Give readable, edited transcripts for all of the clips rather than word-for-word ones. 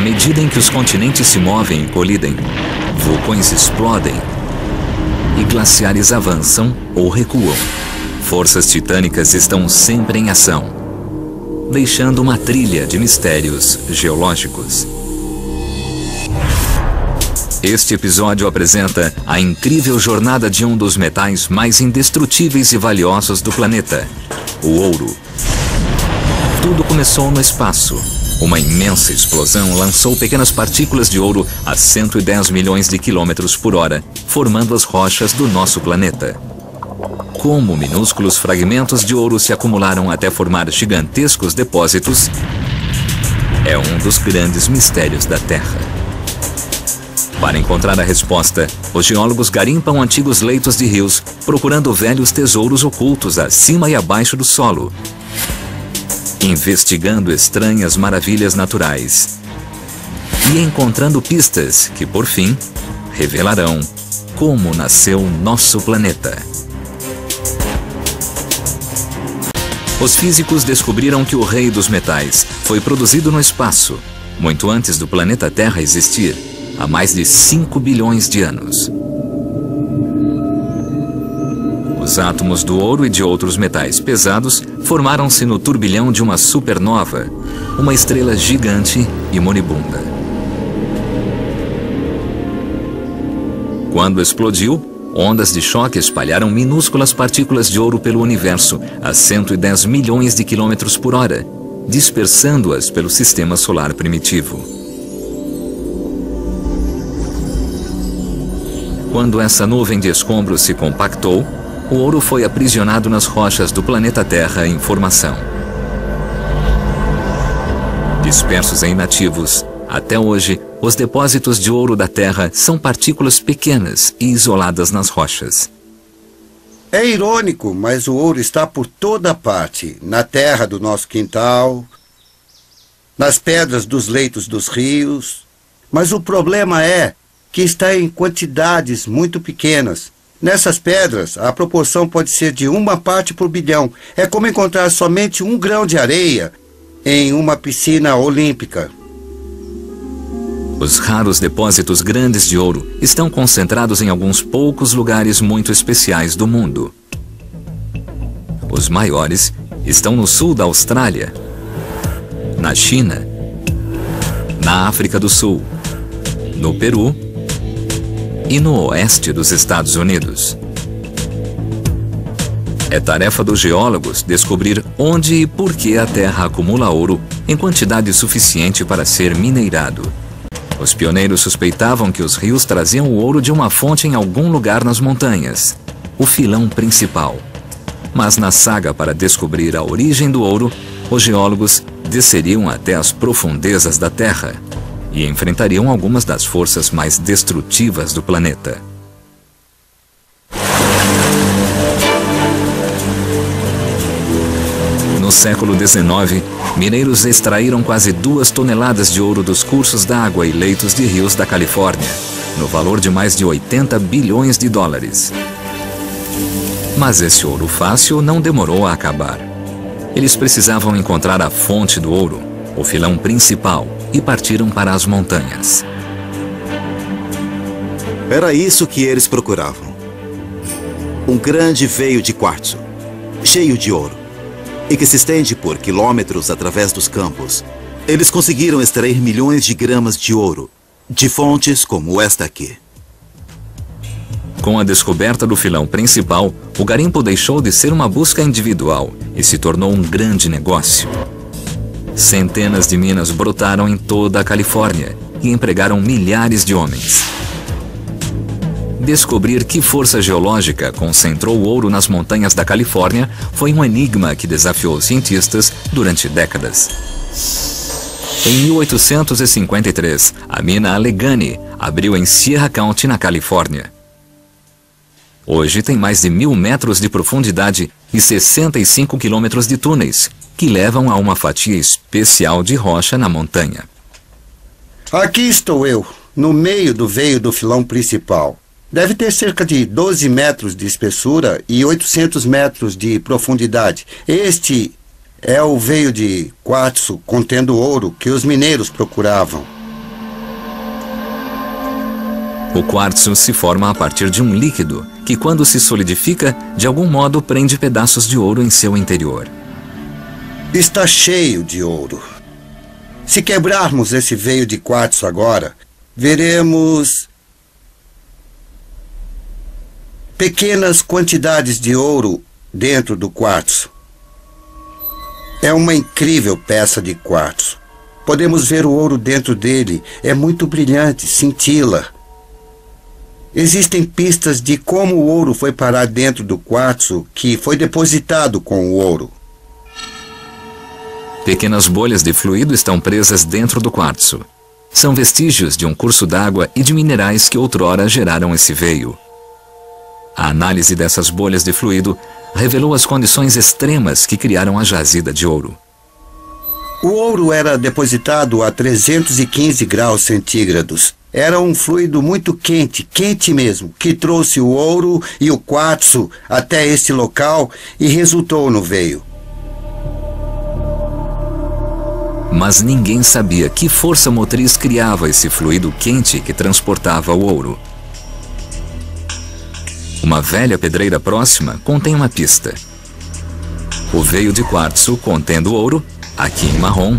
medida em que os continentes se movem e colidem, vulcões explodem e glaciares avançam ou recuam. Forças titânicas estão sempre em ação, deixando uma trilha de mistérios geológicos. Este episódio apresenta a incrível jornada de um dos metais mais indestrutíveis e valiosos do planeta, o ouro. Tudo começou no espaço. Uma imensa explosão lançou pequenas partículas de ouro a 110 milhões de quilômetros por hora, formando as rochas do nosso planeta. Como minúsculos fragmentos de ouro se acumularam até formar gigantescos depósitos, é um dos grandes mistérios da Terra. Para encontrar a resposta, os geólogos garimpam antigos leitos de rios, procurando velhos tesouros ocultos acima e abaixo do solo, investigando estranhas maravilhas naturais e encontrando pistas que, por fim, revelarão como nasceu nosso planeta. Os físicos descobriram que o rei dos metais foi produzido no espaço, muito antes do planeta Terra existir, há mais de 5 bilhões de anos. Os átomos do ouro e de outros metais pesados formaram-se no turbilhão de uma supernova, uma estrela gigante e moribunda. Quando explodiu, ondas de choque espalharam minúsculas partículas de ouro pelo universo a 110 milhões de quilômetros por hora, dispersando-as pelo sistema solar primitivo. Quando essa nuvem de escombros se compactou, o ouro foi aprisionado nas rochas do planeta Terra em formação. Dispersos e inativos, até hoje, os depósitos de ouro da Terra são partículas pequenas e isoladas nas rochas. É irônico, mas o ouro está por toda parte, na terra do nosso quintal, nas pedras dos leitos dos rios. Mas o problema é que está em quantidades muito pequenas. Nessas pedras, a proporção pode ser de 1 parte por bilhão. É como encontrar somente 1 grão de areia em uma piscina olímpica. Os raros depósitos grandes de ouro estão concentrados em alguns poucos lugares muito especiais do mundo. Os maiores estão no sul da Austrália, na China, na África do Sul, no Peru e no oeste dos Estados Unidos. É tarefa dos geólogos descobrir onde e por que a Terra acumula ouro em quantidade suficiente para ser minerado. Os pioneiros suspeitavam que os rios traziam o ouro de uma fonte em algum lugar nas montanhas, o filão principal. Mas na saga para descobrir a origem do ouro, os geólogos desceriam até as profundezas da Terra e enfrentariam algumas das forças mais destrutivas do planeta. No século XIX, mineiros extraíram quase 2 toneladas de ouro dos cursos d'água e leitos de rios da Califórnia, no valor de mais de 80 bilhões de dólares. Mas esse ouro fácil não demorou a acabar. Eles precisavam encontrar a fonte do ouro, o filão principal, e partiram para as montanhas. Era isso que eles procuravam. Um grande veio de quartzo, cheio de ouro, e que se estende por quilômetros através dos campos. Eles conseguiram extrair milhões de gramas de ouro, de fontes como esta aqui. Com a descoberta do filão principal, o garimpo deixou de ser uma busca individual e se tornou um grande negócio. Centenas de minas brotaram em toda a Califórnia e empregaram milhares de homens. Descobrir que força geológica concentrou o ouro nas montanhas da Califórnia foi um enigma que desafiou os cientistas durante décadas. Em 1853, a mina Allegheny abriu em Sierra County, na Califórnia. Hoje tem mais de 1.000 metros de profundidade e 65 quilômetros de túneis, que levam a uma fatia especial de rocha na montanha. Aqui estou eu, no meio do veio do filão principal. Deve ter cerca de 12 metros de espessura e 800 metros de profundidade. Este é o veio de quartzo contendo ouro que os mineiros procuravam. O quartzo se forma a partir de um líquido que, quando se solidifica, de algum modo prende pedaços de ouro em seu interior. Está cheio de ouro. Se quebrarmos esse veio de quartzo agora, veremos pequenas quantidades de ouro dentro do quartzo. É uma incrível peça de quartzo. Podemos ver o ouro dentro dele. É muito brilhante, cintila. Existem pistas de como o ouro foi parar dentro do quartzo que foi depositado com o ouro. Pequenas bolhas de fluido estão presas dentro do quartzo. São vestígios de um curso d'água e de minerais que outrora geraram esse veio. A análise dessas bolhas de fluido revelou as condições extremas que criaram a jazida de ouro. O ouro era depositado a 315 graus centígrados. Era um fluido muito quente, quente mesmo, que trouxe o ouro e o quartzo até este local e resultou no veio. Mas ninguém sabia que força motriz criava esse fluido quente que transportava o ouro. Uma velha pedreira próxima contém uma pista. O veio de quartzo contendo ouro, aqui em marrom,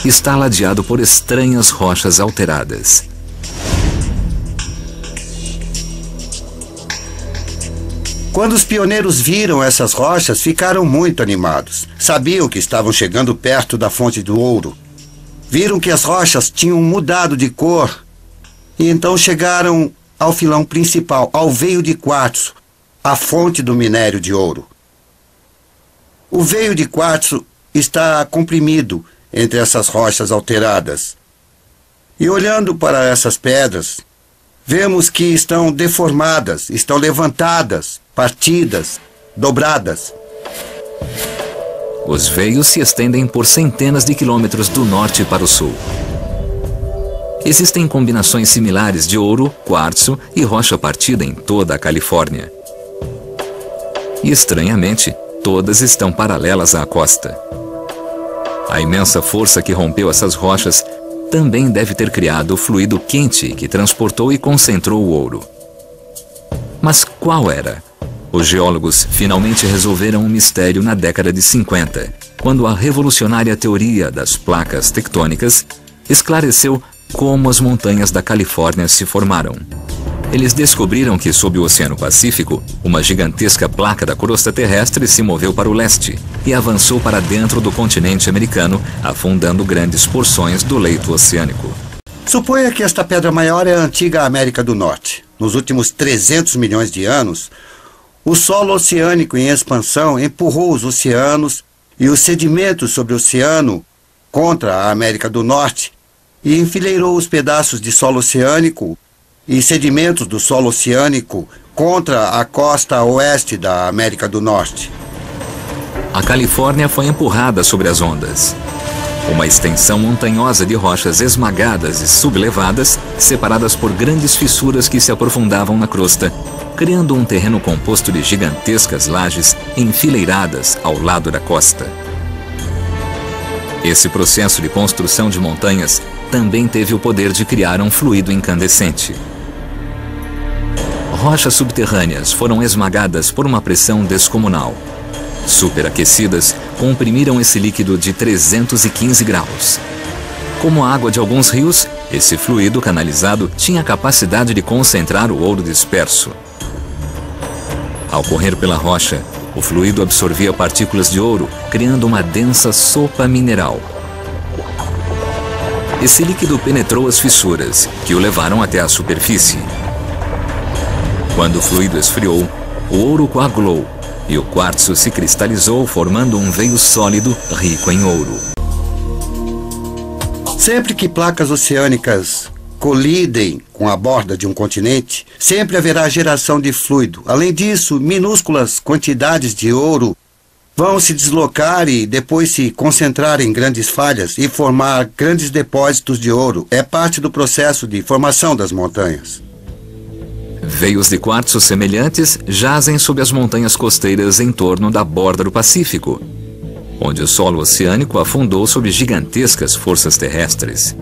está ladeado por estranhas rochas alteradas. Quando os pioneiros viram essas rochas, ficaram muito animados. Sabiam que estavam chegando perto da fonte do ouro. Viram que as rochas tinham mudado de cor e então chegaram ao filão principal, ao veio de quartzo, a fonte do minério de ouro. O veio de quartzo está comprimido entre essas rochas alteradas. E olhando para essas pedras, vemos que estão deformadas, estão levantadas, partidas, dobradas. Os veios se estendem por centenas de quilômetros do norte para o sul. Existem combinações similares de ouro, quartzo e rocha partida em toda a Califórnia. E, estranhamente, todas estão paralelas à costa. A imensa força que rompeu essas rochas também deve ter criado o fluido quente que transportou e concentrou o ouro. Mas qual era? Os geólogos finalmente resolveram um mistério na década de 50, quando a revolucionária teoria das placas tectônicas esclareceu como as montanhas da Califórnia se formaram. Eles descobriram que, sob o Oceano Pacífico, uma gigantesca placa da crosta terrestre se moveu para o leste e avançou para dentro do continente americano, afundando grandes porções do leito oceânico. Suponha que esta pedra maior é a antiga América do Norte. Nos últimos 300 milhões de anos, o solo oceânico em expansão empurrou os oceanos e os sedimentos sobre o oceano contra a América do Norte e enfileirou os pedaços de solo oceânico e sedimentos do solo oceânico contra a costa oeste da América do Norte. A Califórnia foi empurrada sobre as ondas. Uma extensão montanhosa de rochas esmagadas e sublevadas, separadas por grandes fissuras que se aprofundavam na crosta, criando um terreno composto de gigantescas lajes enfileiradas ao lado da costa. Esse processo de construção de montanhas também teve o poder de criar um fluido incandescente. Rochas subterrâneas foram esmagadas por uma pressão descomunal. Superaquecidas, comprimiram esse líquido de 315 graus. Como a água de alguns rios, esse fluido canalizado tinha a capacidade de concentrar o ouro disperso. Ao correr pela rocha, o fluido absorvia partículas de ouro, criando uma densa sopa mineral. Esse líquido penetrou as fissuras, que o levaram até a superfície. Quando o fluido esfriou, o ouro coagulou e o quartzo se cristalizou, formando um veio sólido rico em ouro. Sempre que placas oceânicas colidem com a borda de um continente, sempre haverá geração de fluido. Além disso, minúsculas quantidades de ouro vão se deslocar e depois se concentrar em grandes falhas e formar grandes depósitos de ouro. É parte do processo de formação das montanhas. Veios de quartzo semelhantes jazem sob as montanhas costeiras em torno da borda do Pacífico, onde o solo oceânico afundou sob gigantescas forças terrestres.